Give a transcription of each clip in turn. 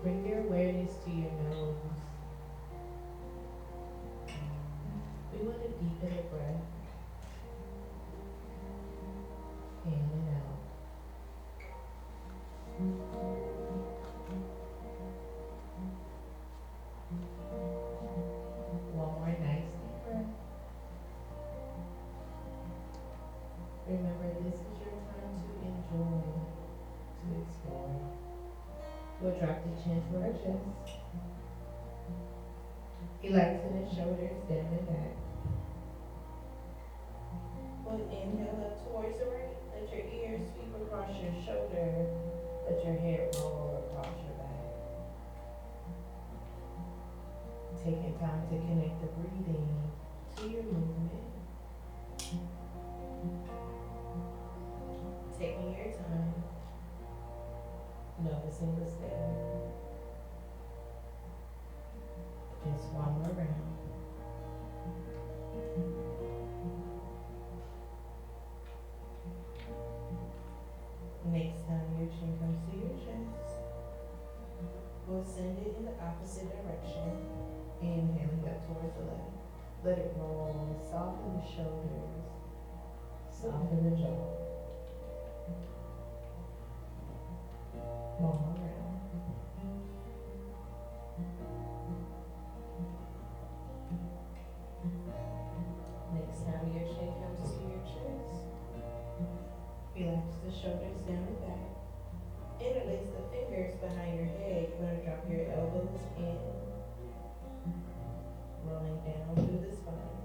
Bring your awareness to your nose. We want to deepen the breath in and out. One more nice deep breath. Remember, this is your time to enjoy, to explore. We'll drop the chin to our chest. Relaxing the shoulders down and back. We'll inhale up towards the right. Let your ears sweep across your shoulder. Let your head roll across your back. Taking time to connect the breathing to your movement. Taking your time. Noticing what's there. Just one more round. Next time your chin comes to your chest, we'll send it in the opposite direction. Inhaling up towards the left. Let it roll. Soften the shoulders. Soften the jaw. One more round. Next time your chin comes to your chest, relax the shoulders down and back. Interlace the fingers behind your head. You're going to drop your elbows in, rolling down through the spine.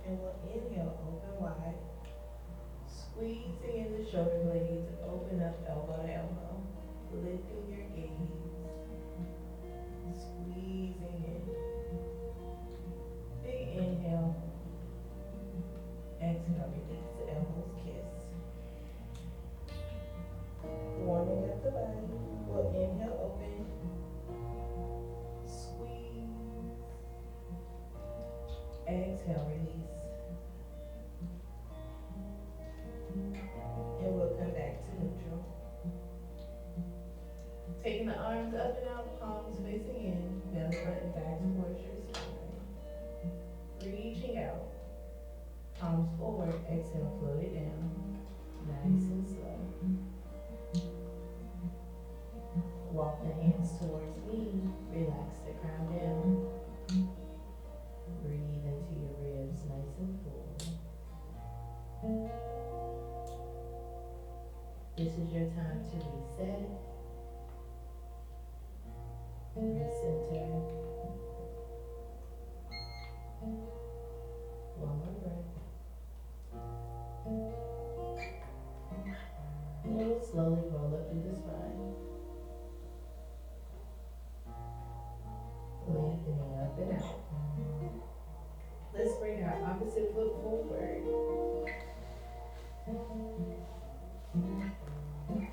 And we'll inhale, open wide. Squeezing in the shoulder blades, open up elbow to elbow. Lifting your gaze. Squeezing in. Big inhale. Exhale, release the elbows, kiss. Warming up the body. We'll inhale, open. Squeeze. Exhale, release. And we'll come back to neutral. Taking the arms up and out, palms facing in, belly button back towards your spine. Reaching out. Palms forward, exhale, float it down. Nice and slow. Walk the hands towards me. Relax the crown down. Breathe into your ribs, nice and full. This is your time to reset. Recenter. One more breath. And we'll slowly roll up through the spine. Lengthening up and out. Let's bring our opposite foot forward.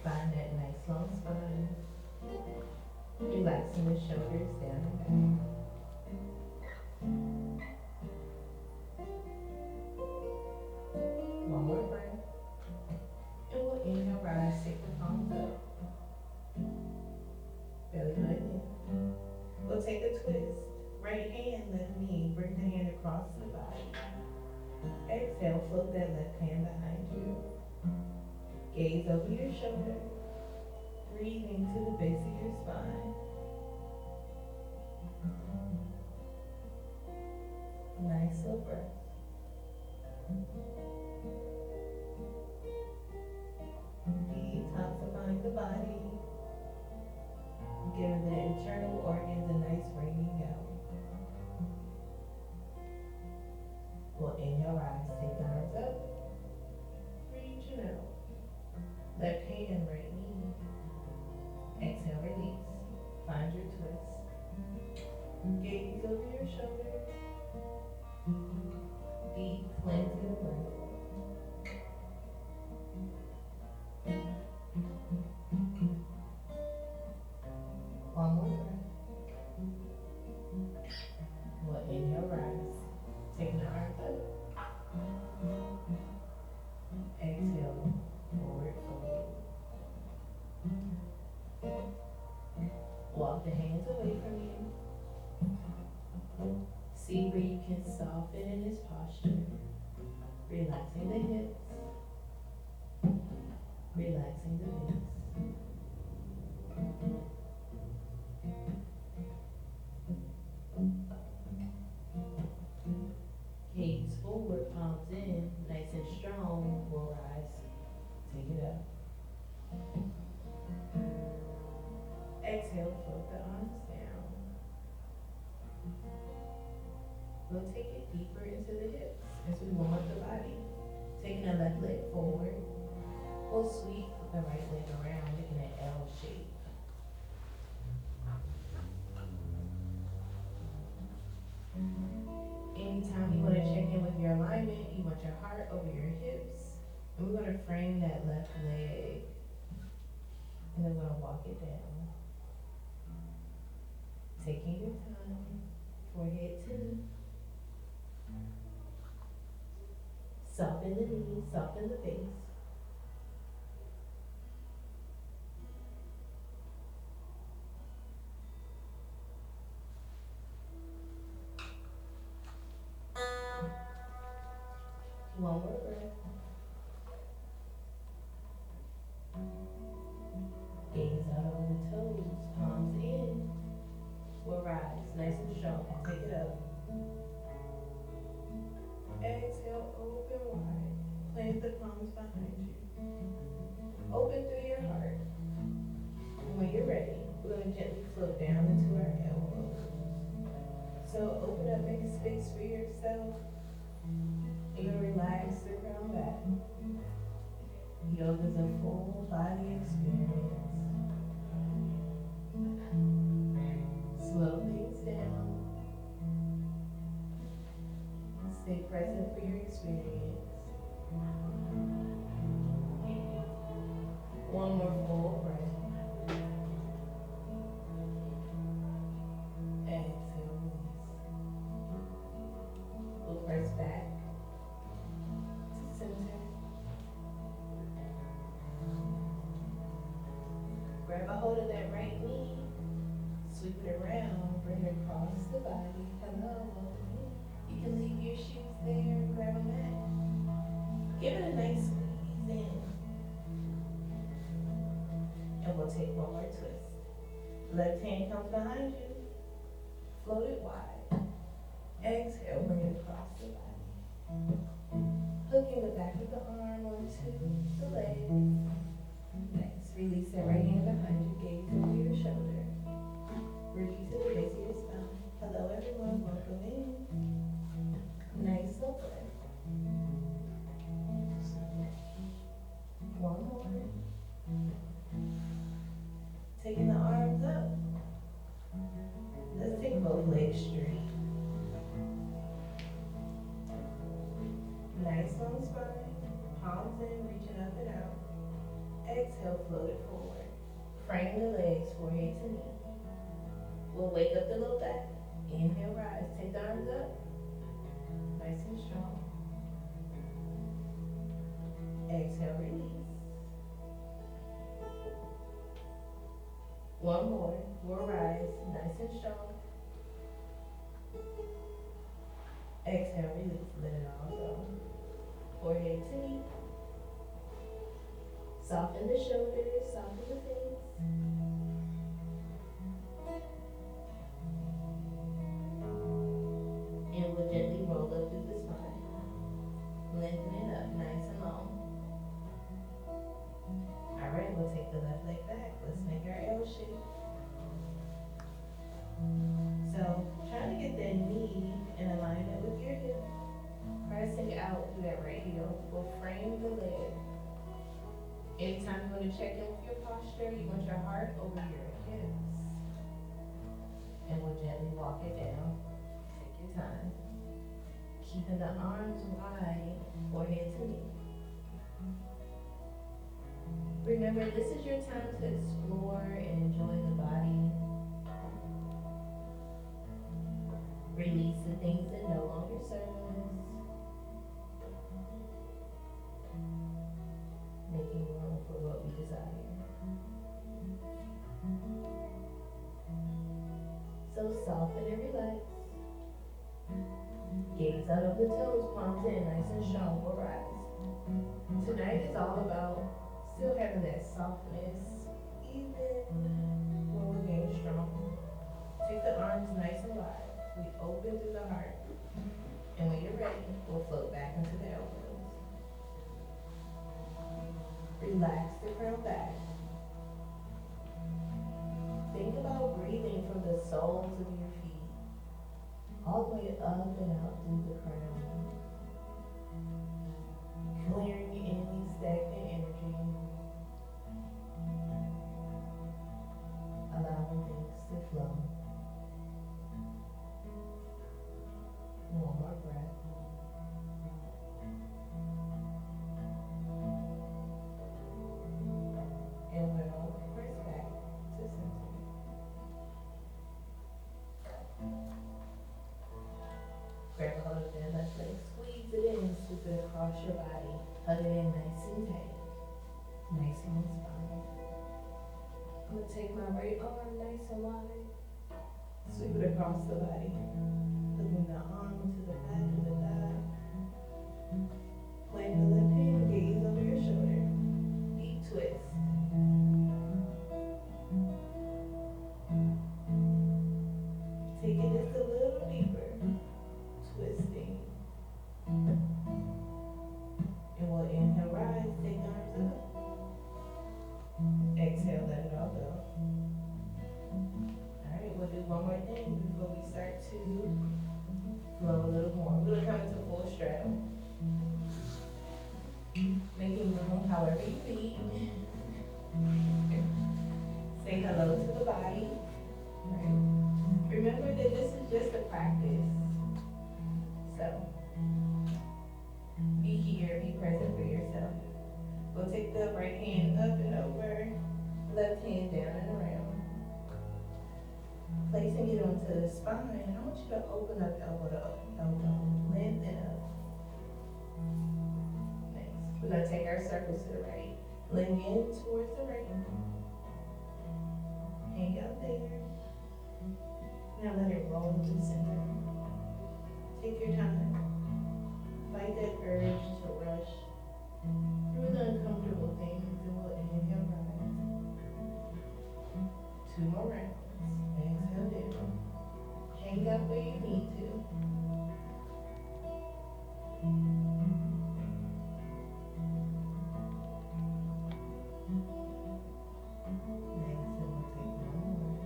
Find that nice long spine. Relaxing the shoulders down and back. One more breath. And we'll inhale, rise, take the palms up. Belly button in. We'll take a twist. Right hand, left knee. Bring the hand across the body. Exhale, float that left hand behind you. Gaze over your shoulder. Breathing to the base of your spine. Nice slow breath. Detoxifying the body. Giving the internal organs a nice wringing out. We'll inhale, rise, take the arms up. Reaching out. Left hand, right knee. Exhale, release. Find your twist. Gaze over your shoulder. Deep cleansing breath. One more breath. We'll inhale, rise. Taking the arms up. the hands away from you. See where you can soften in this posture, relaxing the hips, relaxing the base. Gaze forward, palms in, nice and strong. We'll rise. Take it up. Exhale, float the arms down. We'll take it deeper into the hips as we warm up the body. Taking the left leg forward. We'll sweep the right leg around, making an L shape. Anytime you want to check in with your alignment, you want your heart over your hips. And we're going to frame that left leg. And then we're going to walk it down. Taking your time, forehead to knee. Soften the knees, soften the face. One more breath. Gaze out over the toes, palms in. We'll rise, nice and strong. Take it up. Exhale, open wide. Plant the palms behind you. Open through your heart. And when you're ready, we're going to gently float down into our elbows. So open up, make a space for yourself. You're going to relax the crown back. Yoga is a full body experience. Slow things down. Stay present for your experience. One more full breath. Exhale, release. We'll press back to center. Grab a hold of that right knee. Sweep it around. Bring it across the body. Hello, welcome in. You can leave your shoes there. Grab a mat. Give it a nice squeeze in. And we'll take one more twist. Left hand comes behind you. Float it wide. Exhale, bring it across the body. Hooking the back of the arm onto the leg. Next, release that right hand behind you. Gaze over your shoulder. Reach to the base of your spine. Hello everyone, welcome in. Nice slow breath. One more. Taking the arms up. Let's take both legs straight. Nice long spine. Palms in, reaching up and out. Exhale, float it forward. Frame the legs, forehead to knee. We'll wake up the low back. Inhale, rise. Take the arms up. Nice and strong. Exhale, release. One more. We'll rise. Nice and strong. Exhale, release. Let it all go. Forehead to knee. Soften the shoulders. Soften the face. And we'll gently roll up through the spine. Lengthen it up nice and long. Alright, we'll take the left leg back. Let's make our L shape. So, trying to get that knee in alignment with your hip. Pressing out through that right heel. We'll frame the leg. Anytime you want to check in with your posture, you want your heart over your hips. And we'll gently walk it down. Take your time. Keeping the arms wide, forehead to knee. Remember, this is your time to explore and enjoy the body. Release the things that no longer serve us. Making room for what we desire. So soften and relax. Gaze out of the toes, palms in, nice and strong, will rise. Tonight is all about still having that softness, even when we're getting strong. Take the arms nice and wide. We open through the heart. And when you're ready, we'll float back into the elbows. Relax the crown back. Think about breathing from the soles of your feet, all the way up and out through the crown. Clearing any stagnant energy. Allowing things to flow. One more breath. And we'll press back to center. Grab a hold of that left leg, squeeze it in, sweep it across your body. Hug it in nice and tight. Nice and spine. I'm going to take my right arm nice and wide. Sweep it across the body. Hugging the arm to the back of the thigh. Plant the left hand, gaze over your shoulder. Deep twist. Take it just a little deeper. Twisting. And we'll inhale, rise, take arms up. Exhale, let it all go. Alright, we'll do one more thing before we start to flow a little more. We're going to come into full straddle. Making room however you need. Say hello to the body. Right. Remember that this is just a practice. So, be here, be present for yourself. We'll take the right hand up and over, left hand down and around. Placing it onto the spine, I want you to open up elbow to elbow, lengthen up. Next, we're going to take our circles to the right. Lean in towards the right. Hang out there. Now let it roll to the center. Take your time. Fight that urge to rush through the uncomfortable things, and we'll inhale, rise. 2 more rounds. Exhale down. Hang up where you need to. Next, and we'll take 1 more.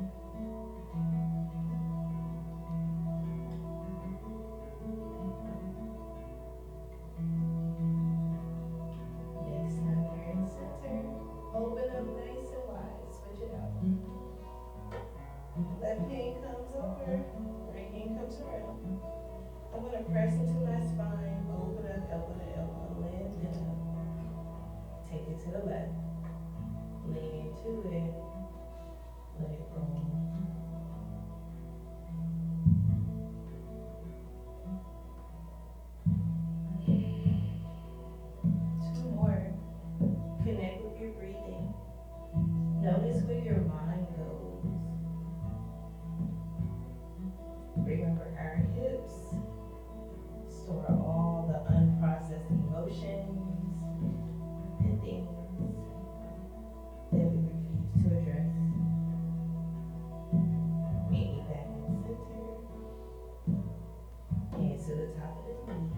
Next time you're in center, open up nice and wide. Switch it out. Left hand comes over, right hand comes around. I'm going to press into my spine, open up elbow to elbow, lengthen up. Take it to the left. Lean into it. Let it roll. 2 more. Connect with your breathing. Notice where your mind goes. Remember our hips store all the unprocessed emotions and things that we refuse to address. Meet me back in the center. Hands to the top of the knees.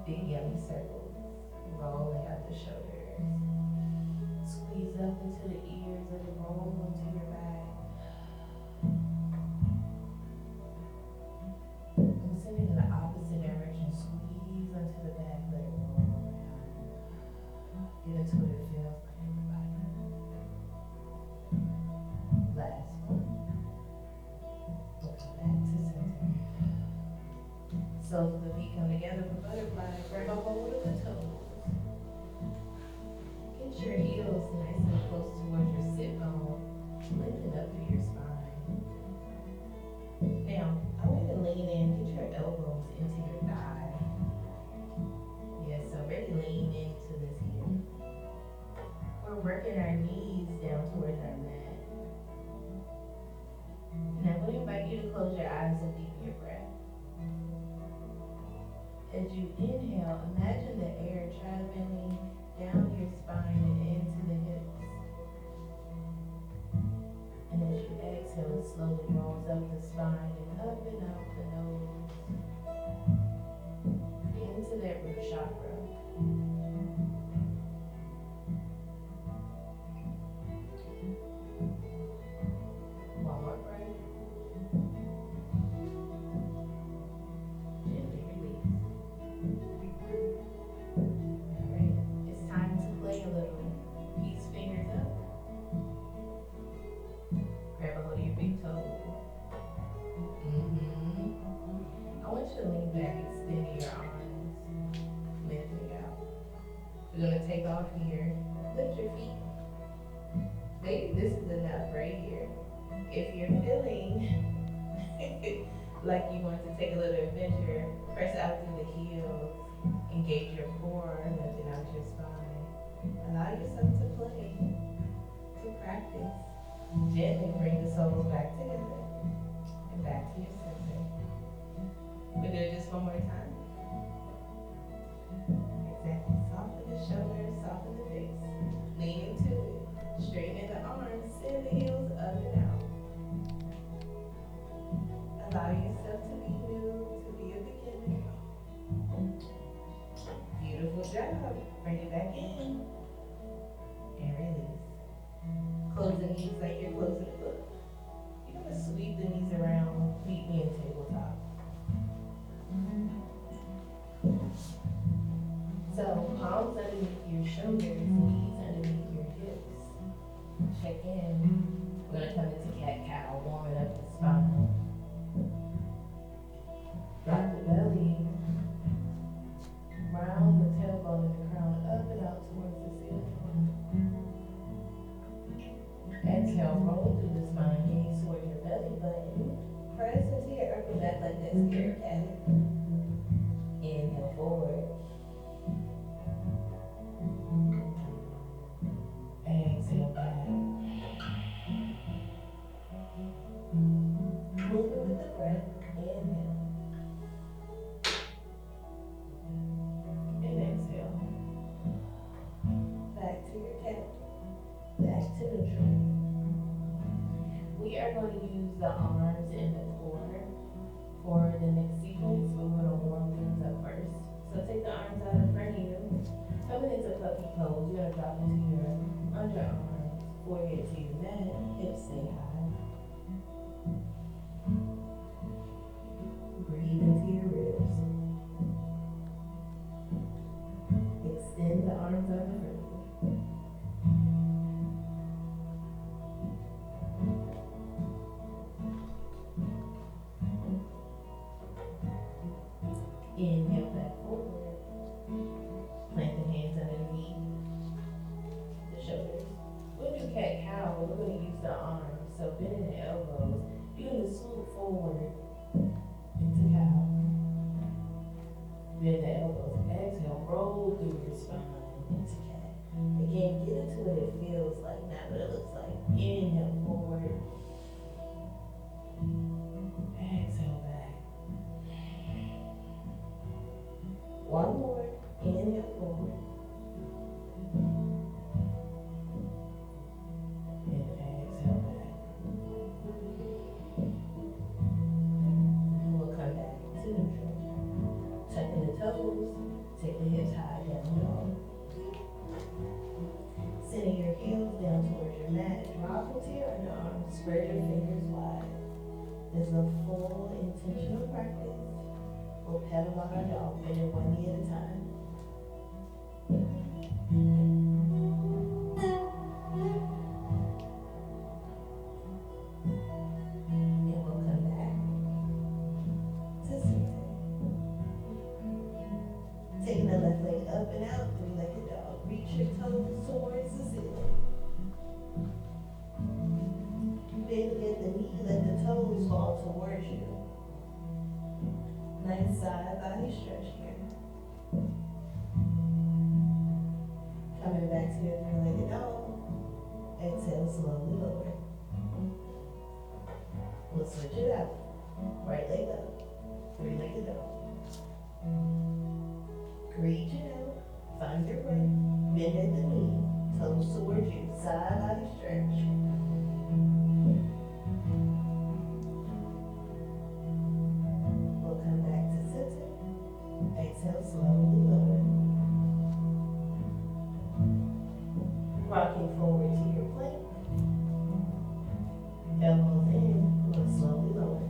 Big yummy circles. Rolling out the shoulders. Squeeze up into the ears and roll into your back. I'm sending in the opposite direction. Squeeze onto the back, let it roll around. Get into what it feels like, everybody. Last one. We'll come back to center. Soles of the feet come together for butterfly. Grab a hold of the toes. Get your heels nice and close towards your sit bone. Lift it up through your spine. Now, I want you to lean in. Get your elbows into your thigh. Yes, so really lean into this here. We're working our knees down towards our mat. here. Lift your feet. Maybe this is enough right here. If you're feeling like you want to take a little adventure, press out through the heels, engage your core, lifting out your spine. Allow yourself to play, to practice. Gently bring the soles back together and back to your center. We'll do it just one more time. Exactly. Soften the shoulders, soften the face. Lean into it. Straighten the arms, send the heels up and out. Allow yourself to be new, to be a beginner. Beautiful job. Bring it back in. And release. Close the knees like you're closing a book. You're going to sweep the knees around, meet me in tabletop. So palms underneath your shoulders, knees underneath your hips. Check in. We're going to come into cat-cow, warming up the spine. Drop the belly. Round the tailbone and the crown up and out towards the ceiling. Exhale, roll through the spine, gaze toward your belly button. Press into your upper back like that scared cat. Inhale forward. Exhale back. Moving with the breath. Inhale. And exhale. Back to your cat. Back to neutral. We are going to use the arms and the core for the next sequence. We're going to warm things up first. So take the arms out in front of you. Coming into puppy pose, you're going to drop into your underarms, forehead to your mat, hips stay high. Breathe into your ribs. Extend the arms out in front of you. Inhale back forward. Plant the hands underneath the shoulders. We'll do cat-cow. We're going to use the arms. So bending the elbows. You're going to swoop forward into cow. Bend the elbows. Exhale. Roll through your spine into cat. Again, get into what it feels like, not what it looks like. Inhale forward. Exhale back. One more. Inhale forward. And exhale back. And we'll come back to neutral. Tucking the toes. Take the hips high, down dog. Sending your heels down towards your mat. Drop into your underarms. Spread your fingers wide. This is a full intentional practice. We'll pedal on our dog, bending one knee at a time. And we'll come back to center. Taking the left leg up and out, three-legged dog. Reach your toes towards the ceiling. Bend at the knee, let the toes fall towards you. Nice side body stretch here. Coming back to your three-legged dog. Exhale, slowly lower. We'll switch it out. Right leg up. Three-legged dog. Reach it out. Find your breath. Bend at the knee. Toes towards you. Side body stretch. We'll come back to center. Exhale, slowly lower. Rocking forward to your plank. Elbows in, we'll slowly lower.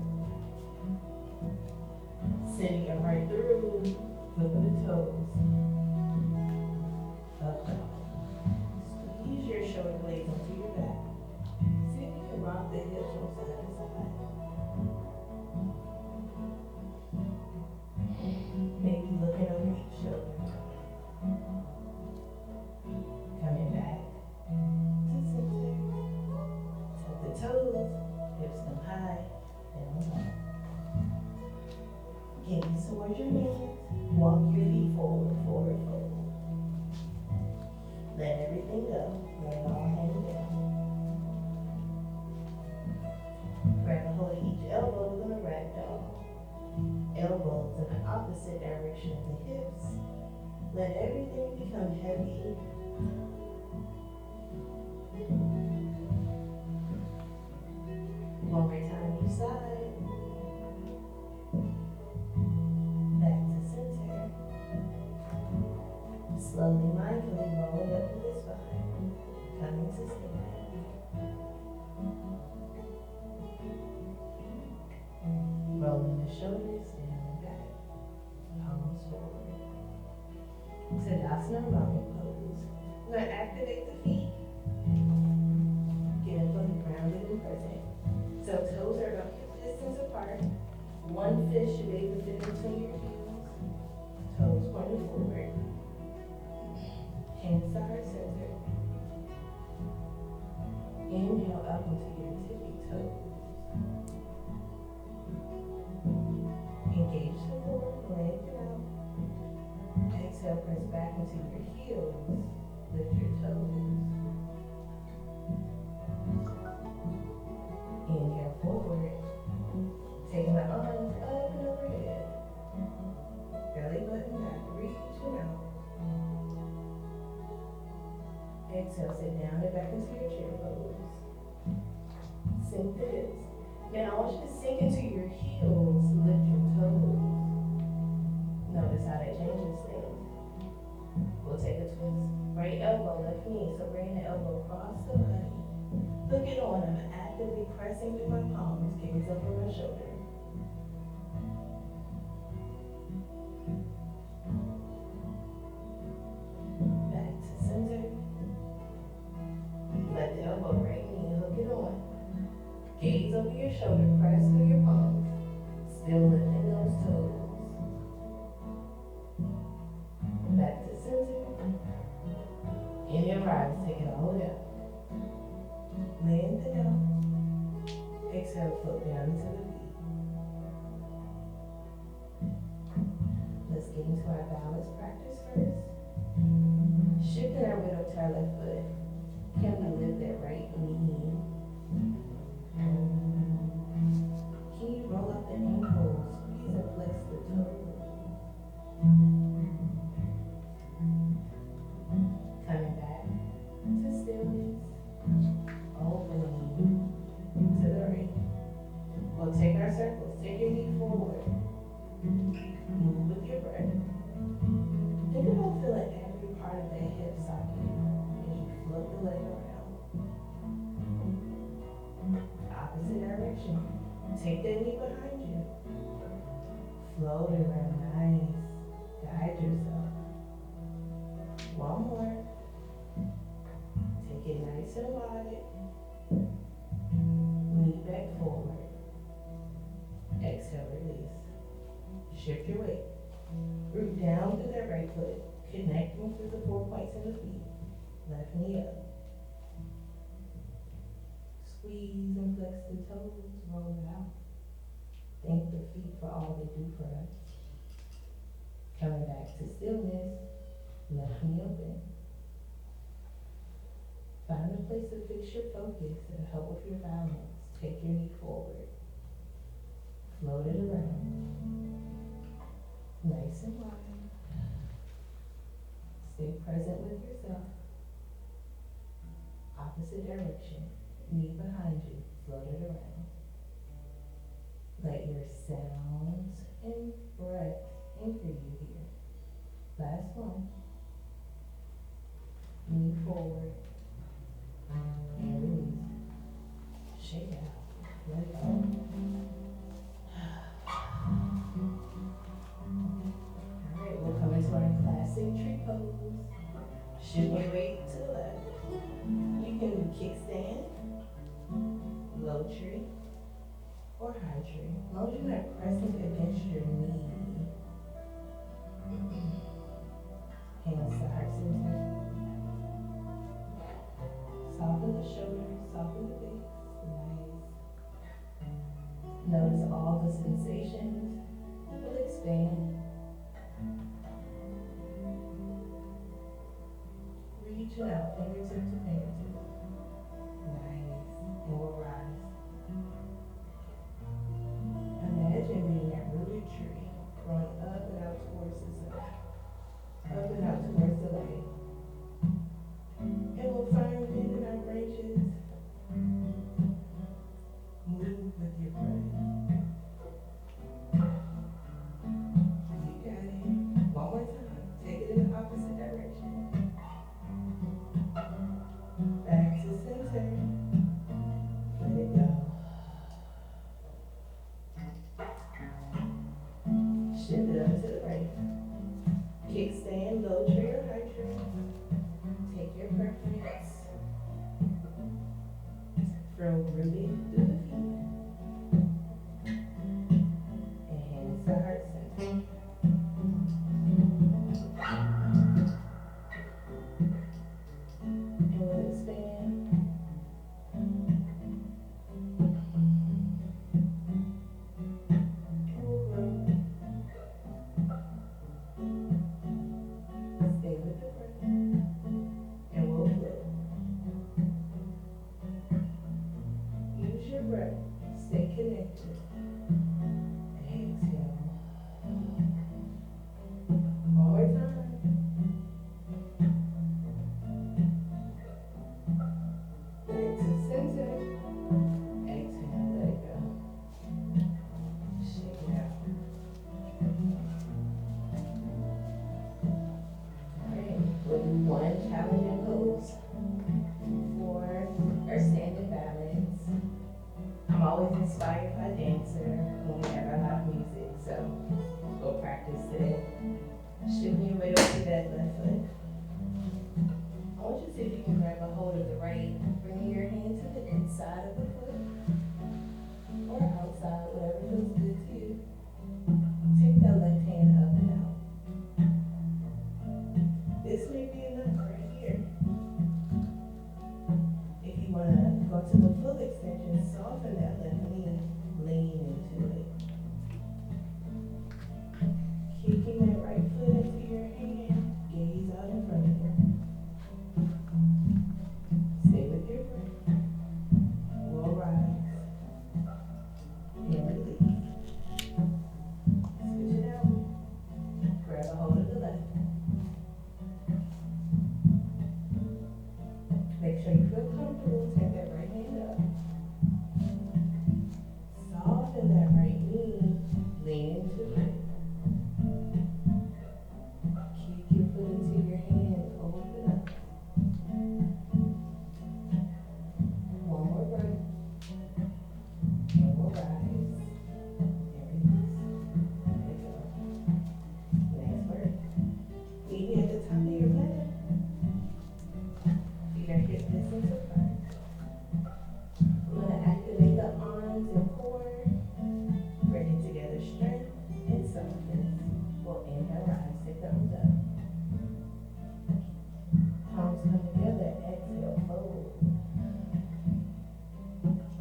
Sending your heart through, flipping the toes. Up dog. Squeeze your shoulder blades onto your back. See if you can rock the hips from side to side. Maybe looking over each shoulder. Let everything go. Let it all hang down. Grab a hold of each elbow. We're gonna ragdoll. Elbows in the opposite direction of the hips. Let everything become heavy. One more time each side. Back to center. Slowly, mindfully roll it up to the spine. Coming to stand. Rolling the shoulders down and back. Palms forward. Tadasana Mountain Pose. We're going to activate the feet. Get up on the ground and present. So toes are about hip distance apart. One fist should be able to fit between your heels. Toes pointed forward. Hands to heart center. Inhale up into your tippy toes. Engage the core, lengthen out. Exhale, press back into your heels. Lift your toes. Inhale forward. Taking the arms up and overhead. Belly button back, reaching out. Exhale, sit down and back into your chair pose. Sink the hips. Now I want you to sink into your heels, lift your toes. Notice how that changes things. We'll take a twist. Right elbow, left knee. So bring the elbow across the body. Hook it on. I'm actively pressing through my palms. Gaze over my shoulder. Back to center. Let the elbow right knee, hook it on. Gaze over your shoulder, press through your palms. Still lifting those toes. Back to center. Inhale, rise, take it all down. Lengthen out. Exhale, float down into the feet. Let's get into our balance practice first. Shifting our weight up to our left foot. Can we lift that right knee? Can you roll up the ankles? Squeeze and flex the toes. Coming back to stillness. Opening to the right. We'll take our circles. Take your knee forward. Move with your breath. Think about feeling every part of that hip socket as you float the leg around. Opposite direction. Take that knee behind you. Float it around. Nice. Guide yourself. One more. Take it nice and wide. Knee back forward. Exhale, release. Shift your weight. Root down through that right foot, connecting through the 4 points in the feet. Left knee up. Squeeze and flex the toes, roll it out. Thank the feet for all they do for us. Coming back to stillness, left knee open. Find a place to fix your focus. It'll help with your balance. Take your knee forward. Float it around. Nice and wide. Stay present with yourself. Opposite direction. Knee behind you. Float it around. Let your sounds and breath anchor you here. Last one. Knee forward. And release. Shake it out. Let it go. Alright, we'll come into our classic tree pose. Shift your weight to the left. You can do kickstand, low tree, or high tree. As long as you're not pressing against your knee. Hands to heart center. Soften the shoulders, soften the face. Nice. Notice all the sensations will expand. Reach Reaching out, fingertip to fingertip. Nice. And we'll rise. Imagine being that rooted tree, growing up and out towards the sun, up and out towards the light. And we'll find bend in our branches. Move with your breath. You got it. One more time. Take it in the opposite direction. Back to center. Let it go. Shift it over to the right. Kickstand, low tree or high tree. Take your preference. From rooted through the feet. And hands to heart center. And we'll expand. And we'll grow. Stay with the breath. And we'll flow. Use your breath. Stay connected. Exhale. One more time. Back to center. Exhale, let it go. Shake it out. Alright, we'll do one challenging pose for our standing balance. I'm always inspired by dancer when we have our live music, so we'll practice today. Shifting your weight over that left foot. I want you to see if you can grab a hold of the right, bringing your hand to the inside of the foot, or outside, whatever feels good to you. Take that left hand up and out. This may be enough right here. If you want to go to the full extension, soften that left knee, lean into it. Kicking that right foot into your hand, gaze out in front of you. Stay with your breath. We'll rise. And release. Switch it out. Grab a hold of the left. Make sure you feel comfortable. Take that right hand up. Soften that right knee. Lean into it. Kick your foot into your hand. Open up. One more breath. And we'll rise. And release. Let it go. Next breath. Meet at the top of your mat. Feet are hip distance apart. I'm going to activate the arms and core. Bring it together, strength and softness. We'll inhale, rise, take the arms up. Palms come together, exhale, fold.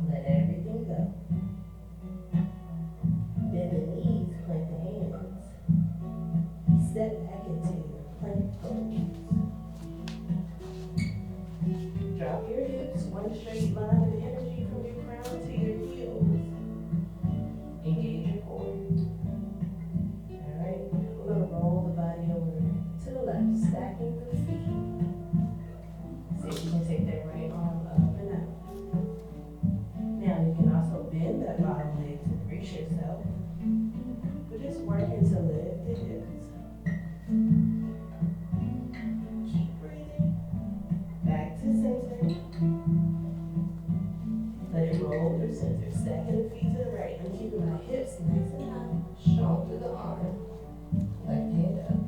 Let everything go. Bend the knees, plant the hands. Step back into your plank pose. Drop your hips, one straight line of energy from your crown to your heels. Engage your core. Alright, we're going to roll the body over to the left, stacking the feet. See if you can take that right arm up and out. Now you can also bend that bottom leg to brace yourself. We're just working to lift the hips. Keep breathing. Back to center. Let it roll through center. Stacking the feet to the right. I'm keeping my hips nice and high. Strong through the arm. Left hand up.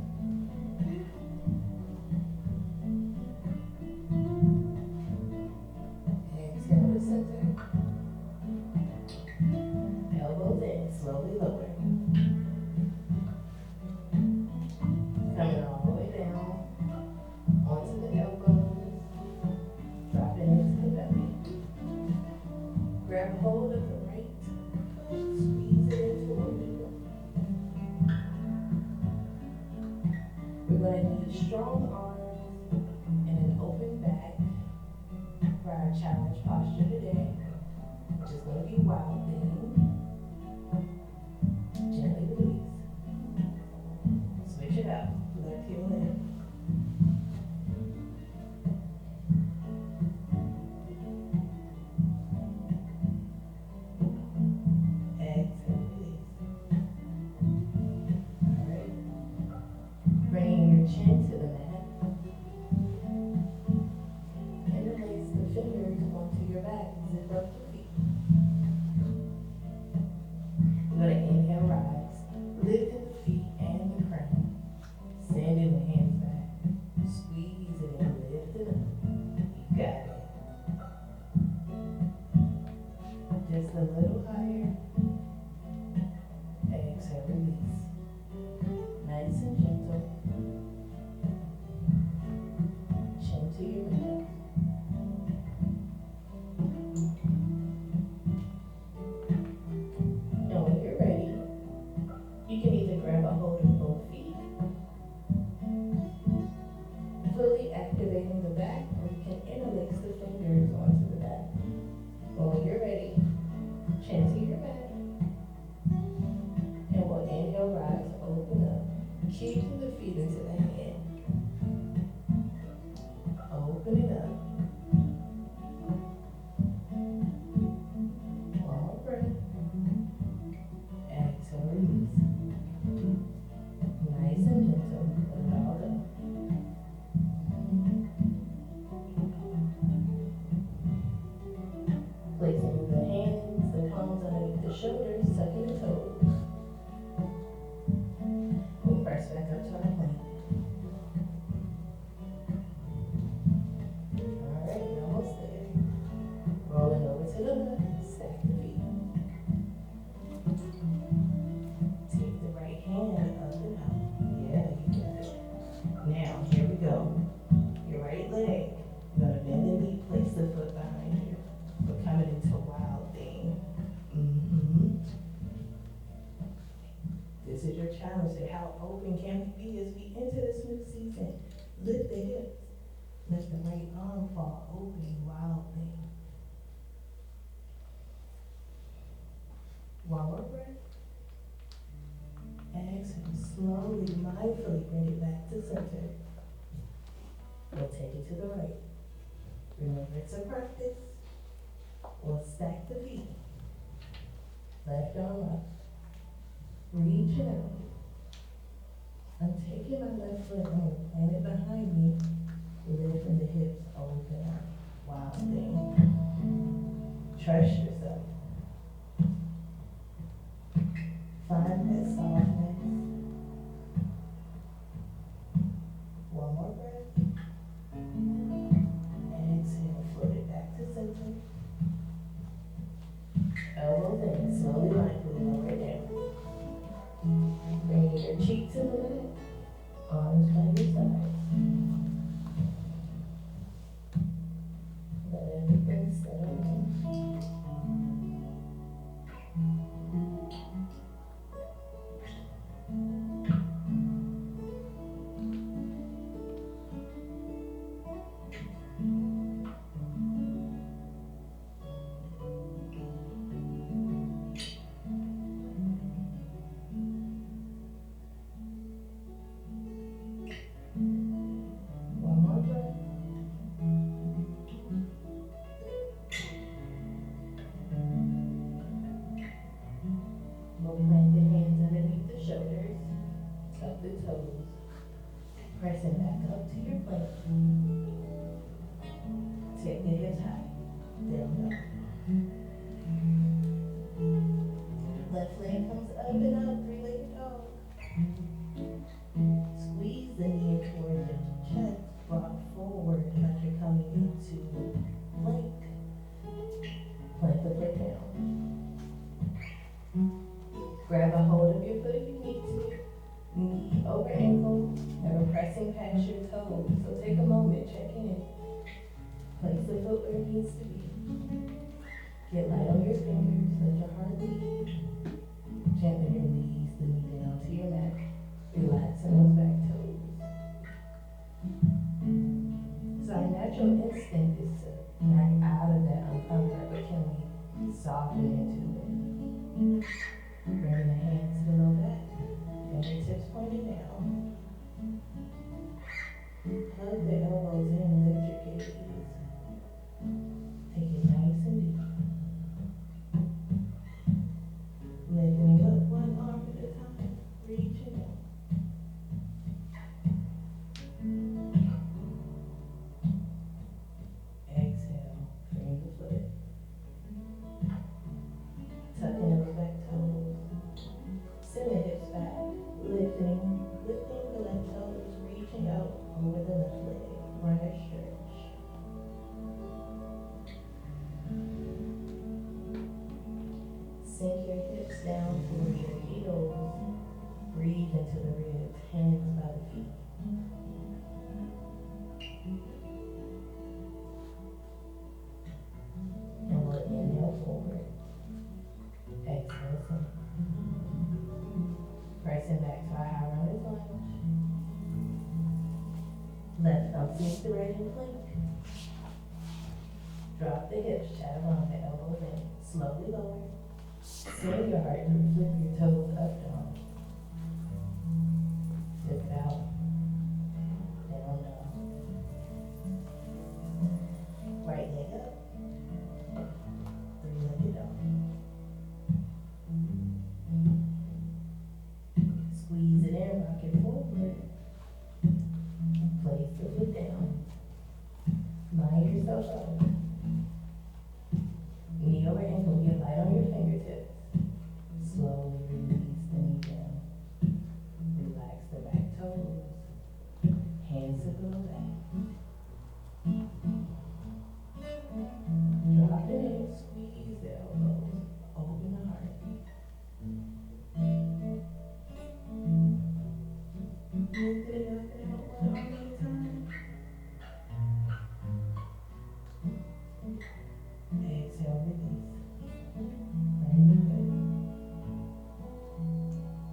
Exhale to center. Elbows in. Slowly lower. Coming all the way down. Onto the elbows. Dropping into the belly. Grab hold of the right foot, squeeze it in towards you. posture today, which is going to be wild thing. Gently release. Switch it out. Left heel in. Exhale, release. Alright. Bringing your chin to the mat. Interlace the fingers onto your back. Zip up the feet. We're going to inhale, rise. Lifting the feet and the crown. Sending the hands back. Squeeze it and lift it up. You got it. Just a little higher. Exhale, release. Nice and gentle. Chin to your mat. And when you're ready, you can either grab a hold of both feet, fully activating the back, or you can interlace the fingers onto the back. Well, when you're ready, chin to your back, and we'll inhale, rise, open up, keeping the feet into the hand. Open it up. One more breath. Exhale, release. Nice and gentle, let it all go. Placing the hands, the palms underneath the shoulders, tucking the toes. We'll press back up to our plank. Alright, we're almost there. Rolling over to the left, stack the feet. Take the right hand up and out. Yeah, you got it. Now, here we go. Your right leg, you're going to bend the knee, place the foot behind you. We're coming into wild thing. This is your challenge to how open can we be as we enter this new season. Lift the hips. Let the right arm fall open, wild thing. One more breath. Exhale, slowly, mindfully bring it back to center. We'll take it to the right. Remember, it's a practice. We'll stack the feet. Left arm up. Reach out. I'm taking my left foot and we'll plant it behind me. Lifting the hips open up. Wild thing. Trust yourself. Find that softness. One more breath. Exhale, float it back to center. Elbows in, slowly mindfully lower it down. Bringing your cheek to the mat, arms by your side. Let everything settle in. One more breath. We'll plant the hands underneath the shoulders, tuck the toes, pressing back up to your plank. Take the hips high, down low. Left leg comes up and up, three-legged dog. Squeeze the knee towards your chest, rock forward like you're coming into plank. Plant the foot down. Grab a hold of your foot if you need to. Knee over ankle, and we're pressing past your toes. So take a moment, check in. Place the foot where it needs to be. Get light on your fingers, let your heart beat. Gently release the knee down to your mat. Relaxing those back toes. So our natural instinct is to Not out of that uncomfort, but can we soften into it? Bring the hands to the low back, fingertips pointing down. Hug the elbows in, lift your gaze. Take it nice and deep. Lifting up one arm at a time, reaching out. Exhale, free the foot. Tucking those back toes. Send the hips back, lifting the left toes, reaching out over the left leg. Run a stretch. Sink your hips down towards your heels. Breathe into the ribs, hands by the feet. And we'll inhale forward. Exhale, sink. Pressing back to our high runner's lunge. Left thumb sneaks the right in plank. Drop the hips, chaturanga, the elbows in. Slowly lower. Swing your heart through, flip your toes up, down. Flip it out. Down, down. Right leg up. Three-legged dog. Squeeze it in, rock it forward. Place the foot down. Line yourself up. Knee over ankle, get light on your fingertips. Slowly release the knee down. Relax the back toes. Hands to the back. Drop it in, squeeze the elbows. Open the heart. Lift it up and out one arm at a time. Exhale, release.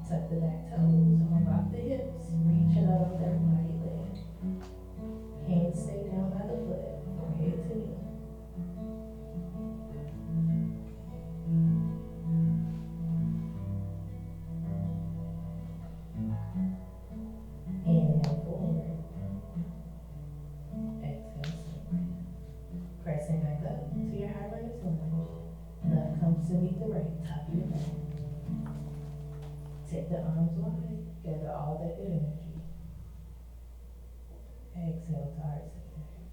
Tuck the back toes, unrock the hips, reaching out on that right leg. Hands stay down by the foot, forehead to knee. Inhale forward. Exhale, sink. Pressing back up to your high runner's lunge. Left comes to meet the right, top of your back. Take the arms wide, gather all that good energy. Exhale to heart center.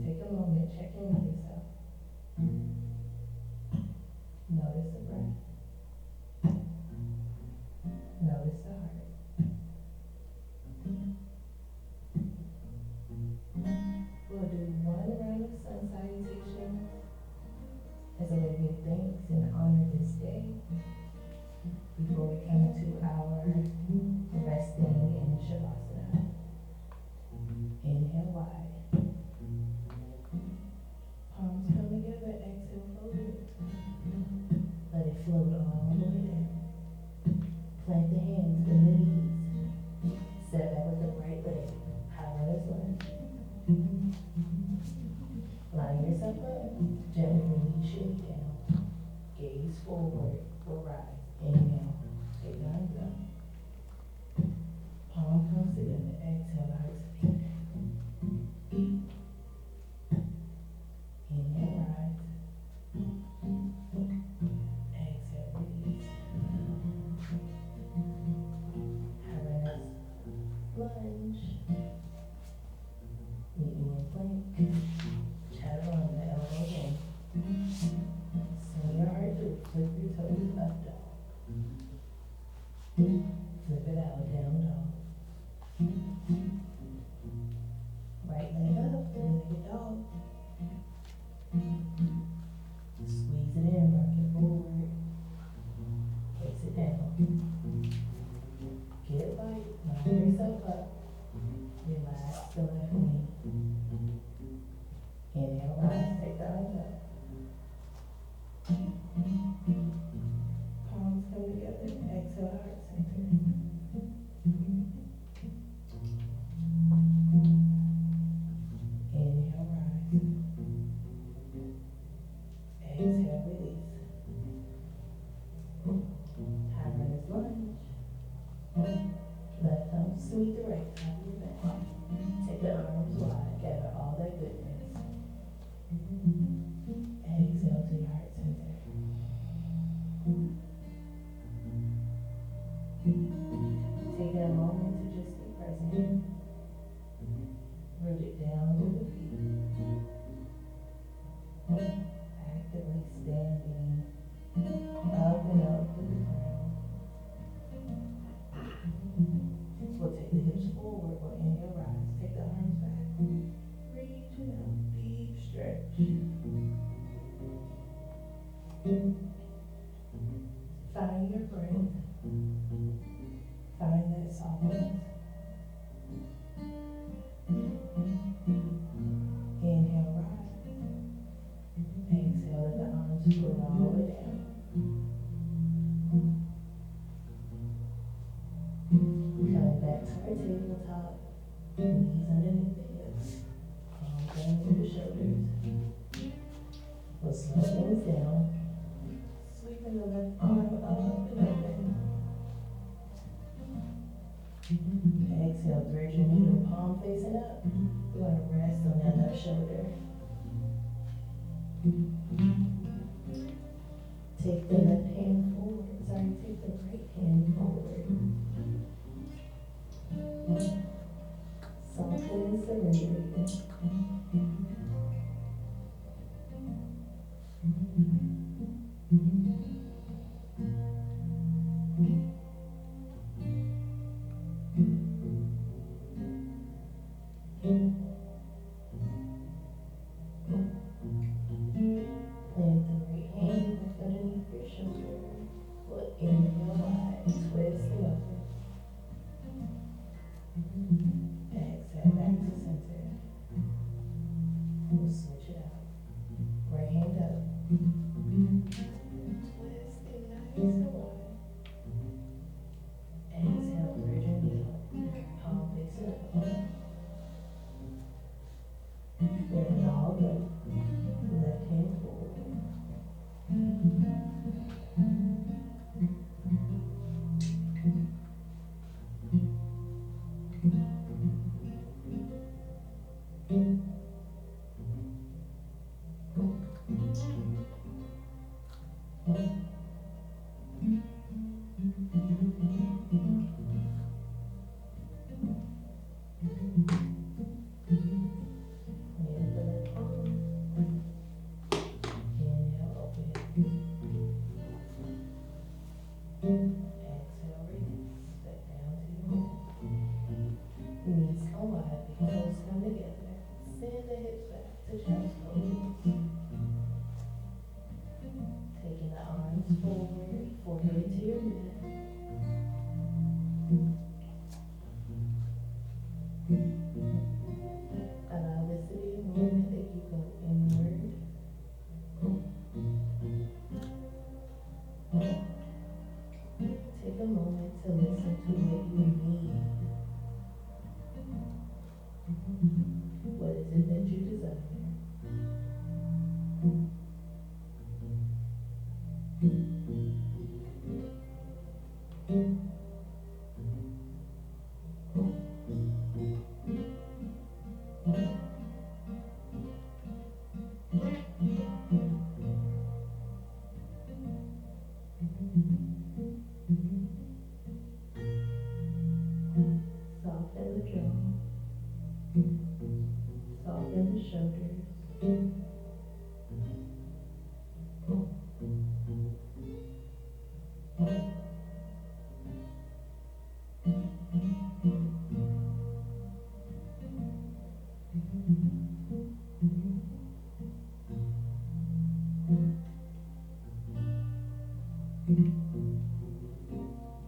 Take a moment, check in with yourself. Notice the breath. Notice the heart. We'll do one round of sun salutations as a way to give thanks and honor this day before we come into our resting in Shavasana. Inhale wide. Palms come together, exhale forward. Let it float all the way down. Plant the hands, the knees. Step back with the right leg. High runner's lunge. Line yourself up. Gently release your knee down. Gaze forward or rise. Inhale. Take the arms up. Palm comes together. Exhale, the heart center. Inhale, rise. Exhale, release. High runner's lunge. Kneeling in plank. Chaturanga, the elbows in. Swing your heart through. Flip your toes up, dog. Flip it out, down dog. Right leg up, three-legged dog. Squeeze it in, rock it forward. Place it down. Get light, line yourself up. Relax the left knee. Inhale, rise, take the arms up. Palms come together, exhale, heart center. Knees underneath the hips. Palms down through the shoulders. We'll slow things down. Sweeping the left arm up and open. Exhale, thread your needle, palm facing up. We're going to rest on that left shoulder. Take the left hand forward. Take the right hand forward. Soften and surrender. Plant the right hand underneath your shoulder. We'll inhale wide, twist and open. Exhale back to center. We'll switch it out. Right hand up. Twist it nice and wide. Exhale, thread your needle. Palm facing up. Let it all go. Left hand forward. Forward, forehead to your neck. Allow this to be a moment that you go inward. Take a moment to listen to what you need. What is it that you desire? Soften the jaw. Soften the shoulders.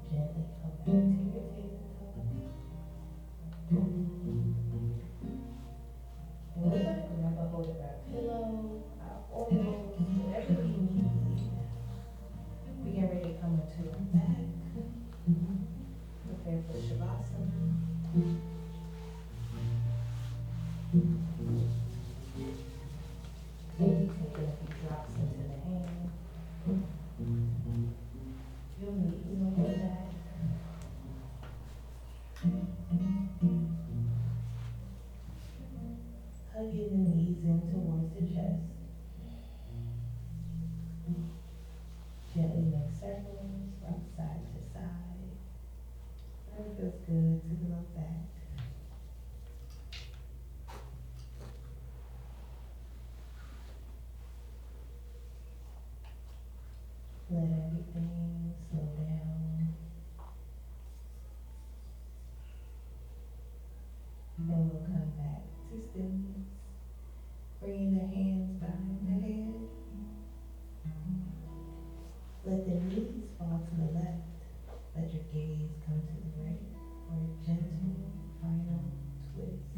Gently come back to your tabletop. And we're going to grab a hold of our pillow, our oils, whatever we need. We get ready to come into our back. Prepare for Shavasana. Maybe taking a few drops into the hand. Your knees on your back. Hugging the knees in towards the chest. Gently make circles from side to side. It feels good to look back. Let everything slow down. And we'll come back to stillness. Bringing the hands behind the head. Let the knees fall to the left. Let your gaze come to the right for a gentle final twist.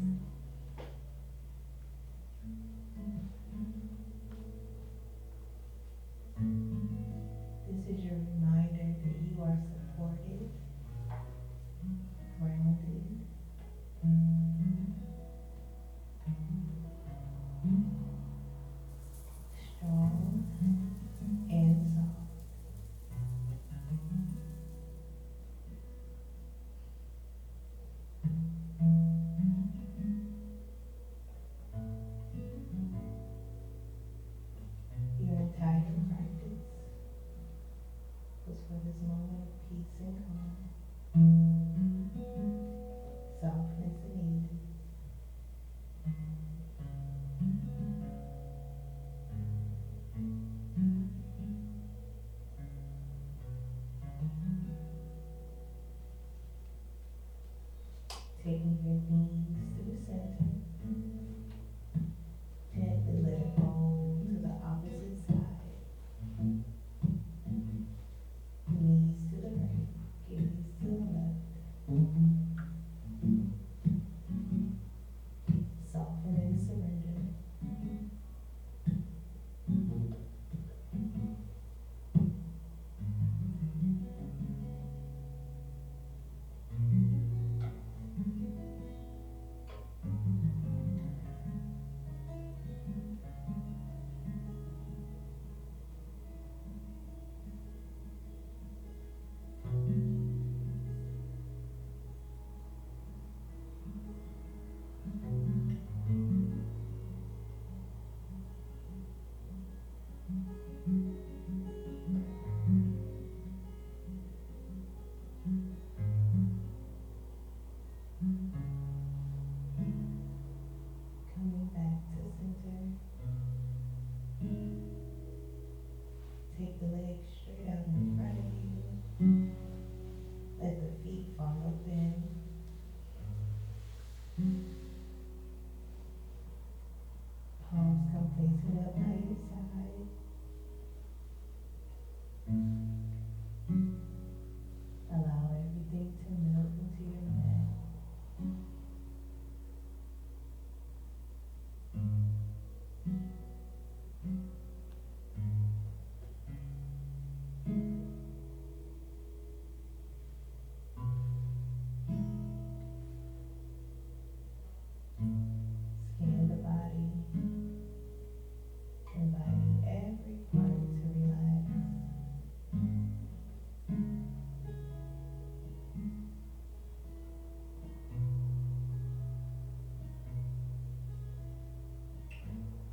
This is your reminder that you are supported, grounded,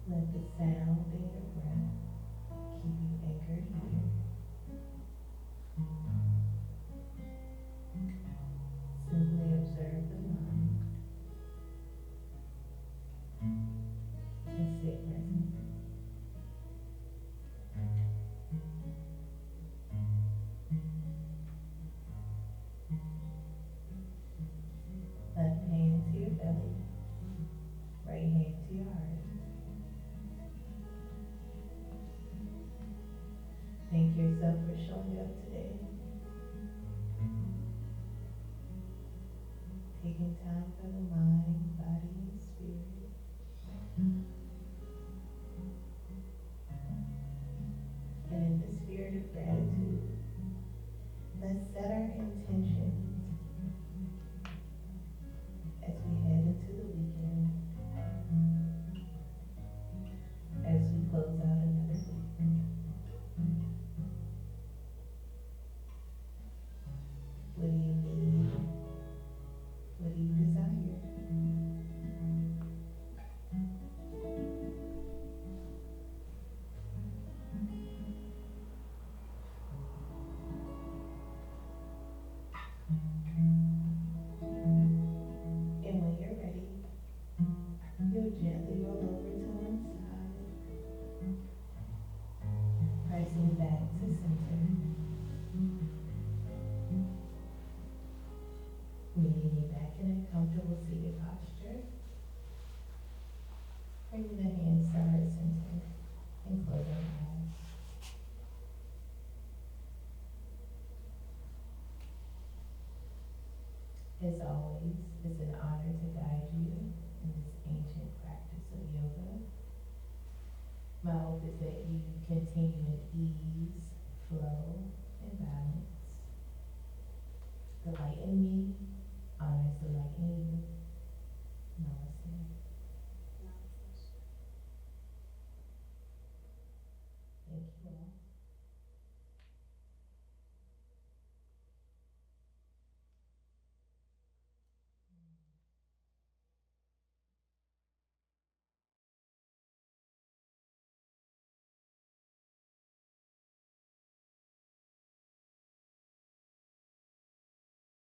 Let the sound in your breath keep you anchored here. Simply observe the mind and stay present. Left hand to your belly, right hand to your heart. Thank yourself for showing up today. Taking time for the mind, body, and spirit. And in the spirit of gratitude, let's set our intentions as we head into the weekend, as we close out another week. What do you need? What do you desire? And when you're ready, you'll gently roll over to one side, pressing back to center. Meeting you back in a comfortable seated posture. Bring the hands to heart center and close our eyes. As always, it's an honor to guide you in this ancient practice of yoga. My hope is that you continue in ease, flow, and balance. The light in me